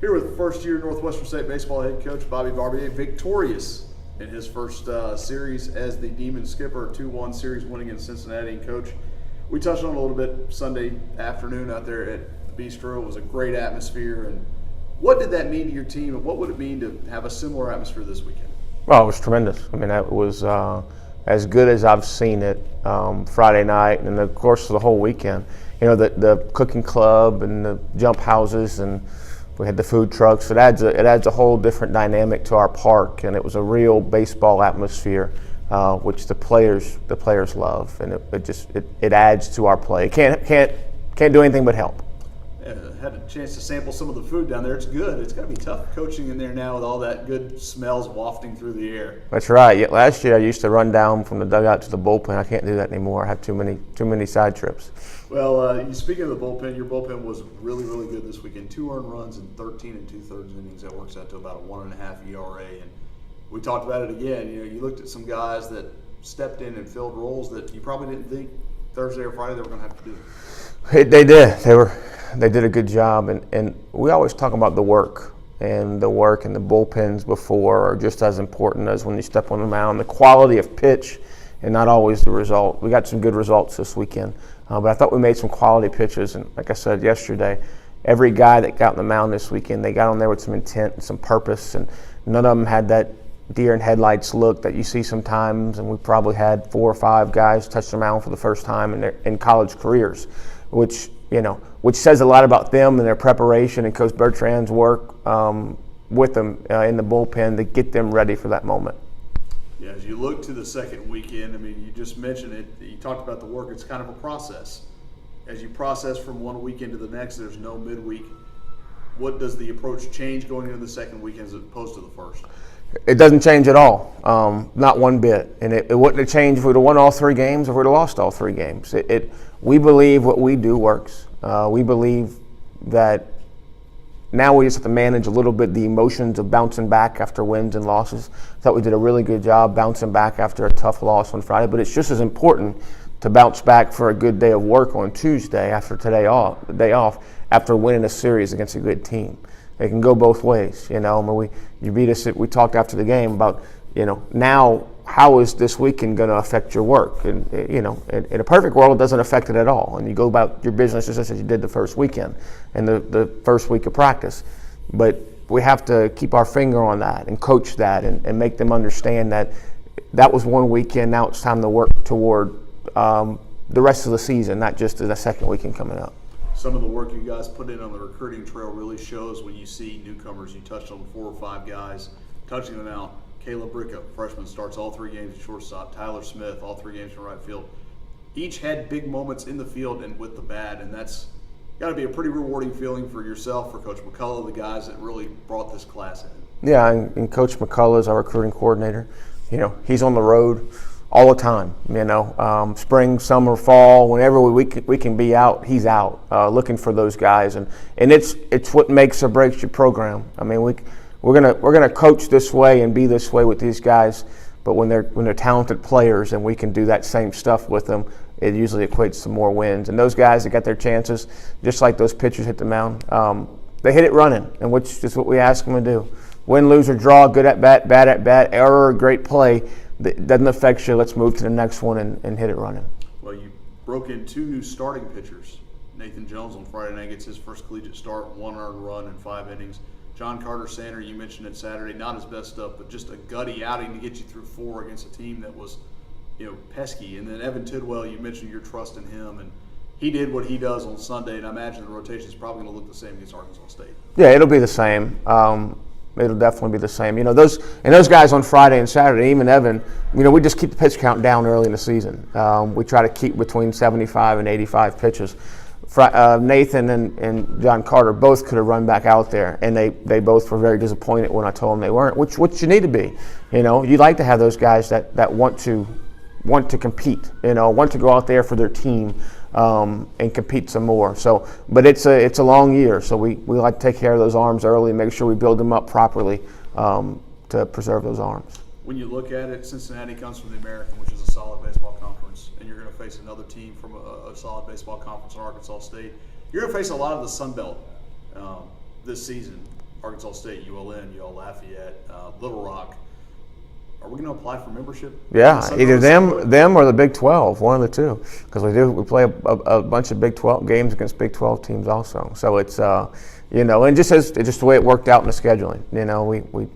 Here with first-year Northwestern State baseball head coach Bobby Barbier, victorious in his first series as the Demon skipper, 2-1 series win against Cincinnati. And Coach, we touched on it a little bit Sunday afternoon out there at the Bistro. It was a great atmosphere. And what did that mean to your team, and what would it mean to have a similar atmosphere this weekend? Well, it was tremendous. I mean, it was as good as I've seen it Friday night, and of course the whole weekend. You know, the cooking club and the jump houses, and we had the food trucks. It adds a whole different dynamic to our park, and it was a real baseball atmosphere, which the players love, and it adds to our play. It can't do anything but help. Had a chance to sample some of the food down there. It's good. It's got to be tough coaching in there now with all that good smells wafting through the air. That's right. Yeah, last year I used to run down from the dugout to the bullpen. I can't do that anymore. I have too many side trips. Well, speaking of the bullpen, your bullpen was really, really good this weekend. 2 earned runs in 13 2/3 innings. That works out to about a 1.5 ERA. And we talked about it again. You know, you looked at some guys that stepped in and filled roles that you probably didn't think Thursday or Friday they were going to have to do. They did. They did a good job, and we always talk about the work and the bullpens before are just as important as when you step on the mound. The quality of pitch and not always the result. We got some good results this weekend, but I thought we made some quality pitches, and like I said yesterday, every guy that got on the mound this weekend, they got on there with some intent and some purpose, and none of them had that deer in headlights look that you see sometimes, and we probably had 4 or 5 guys touch the mound for the first time in college careers, which says a lot about them and their preparation and Coach Bertrand's work with them in the bullpen to get them ready for that moment. Yeah, as you look to the second weekend, I mean, you just mentioned it. You talked about the work. It's kind of a process. As you process from one weekend to the next, there's no midweek. What does the approach change going into the second weekend as opposed to the first? It doesn't change at all, not one bit. And it wouldn't have changed if we'd have won all 3 games or if we'd have lost all 3 games. We believe what we do works. We believe that now we just have to manage a little bit the emotions of bouncing back after wins and losses. I thought we did a really good job bouncing back after a tough loss on Friday, but it's just as important to bounce back for a good day of work on Tuesday after the day off after winning a series against a good team. It can go both ways, you know. I mean, you beat us. We talked after the game about, now how is this weekend going to affect your work? And in a perfect world, it doesn't affect it at all. And you go about your business just as you did the first weekend and the first week of practice. But we have to keep our finger on that and coach that and make them understand that was one weekend. Now it's time to work toward the rest of the season, not just the second weekend coming up. Some of the work you guys put in on the recruiting trail really shows when you see newcomers. You touched on 4 or 5 guys touching them out. Caleb Bricka, freshman, starts all 3 games at shortstop. Tyler Smith, all 3 games in right field. Each had big moments in the field and with the bat, and that's got to be a pretty rewarding feeling for yourself, for Coach McCullough, the guys that really brought this class in. Yeah, and Coach McCullough is our recruiting coordinator. He's on the road all the time, spring, summer, fall, whenever we can be out, he's out looking for those guys, and it's what makes or breaks your program. I mean, we're gonna coach this way and be this way with these guys, but when they're talented players and we can do that same stuff with them, it usually equates to more wins. And those guys that got their chances, just like those pitchers hit the mound, they hit it running, and which is what we ask them to do. Win, lose, or draw, good at bat, bad at bat, error, great play. That doesn't affect you. Let's move to the next one and hit it running. Well, you broke in 2 new starting pitchers. Nathan Jones on Friday night gets his first collegiate start, 1 earned run in 5 innings. John Carter Sander, you mentioned it Saturday, not his best stuff, but just a gutty outing to get you through 4 against a team that was, pesky. And then Evan Tidwell, you mentioned your trust in him, and he did what he does on Sunday, and I imagine the rotation is probably going to look the same against Arkansas State. Yeah, it'll be the same. It'll definitely be the same. Those guys on Friday and Saturday, even Evan, we just keep the pitch count down early in the season. We try to keep between 75 and 85 pitches. Nathan and John Carter both could have run back out there, and they both were very disappointed when I told them they weren't, which you need to be. You'd like to have those guys that want to compete, want to go out there for their team and compete some more. So, but it's a long year, so we like to take care of those arms early and make sure we build them up properly to preserve those arms. When you look at it, Cincinnati comes from the American, which is a solid baseball conference, and you're going to face another team from a solid baseball conference in Arkansas State. You're going to face a lot of the Sun Belt this season. Arkansas State, ULN, UL Lafayette, Little Rock. Are we going to apply for membership? Yeah, either them or the Big 12, one of the two, because we play a bunch of Big 12 games against Big 12 teams also. So it's and just the way it worked out in the scheduling.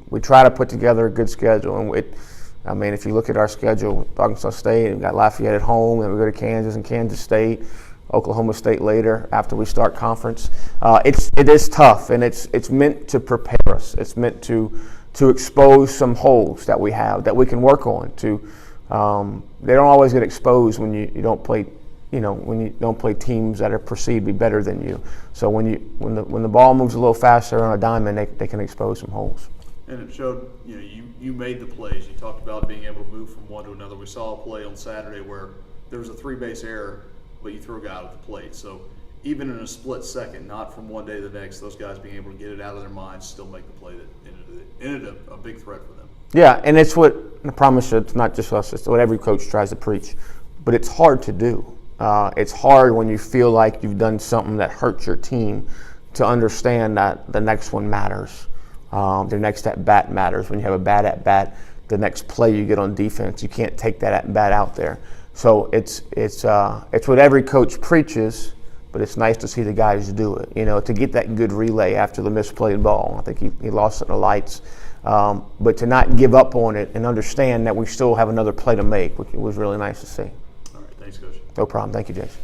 We try to put together a good schedule, and if you look at our schedule, Arkansas State, we've got Lafayette at home, and we go to Kansas and Kansas State, Oklahoma State later after we start conference. It is tough, and it's meant to prepare us. It's meant to expose some holes that we have that we can work on. They don't always get exposed when you don't play. When you don't play teams that are perceived to be better than you. So when the ball moves a little faster on a diamond, they can expose some holes. And it showed, you made the plays. You talked about being able to move from one to another. We saw a play on Saturday where there was a 3-base error, but you threw a guy out at the plate. So even in a split second, not from one day to the next, those guys being able to get it out of their minds, still make the play that ended a big threat for them. Yeah, and it's what, I promise you, it's not just us, it's what every coach tries to preach. But it's hard to do. It's hard when you feel like you've done something that hurts your team to understand that the next one matters. The next at-bat matters. When you have a bad at-bat, the next play you get on defense, you can't take that at-bat out there. So it's what every coach preaches, but it's nice to see the guys do it. To get that good relay after the misplayed ball. I think he lost it in the lights. But to not give up on it and understand that we still have another play to make, which was really nice to see. All right, thanks, Coach. No problem. Thank you, Jason.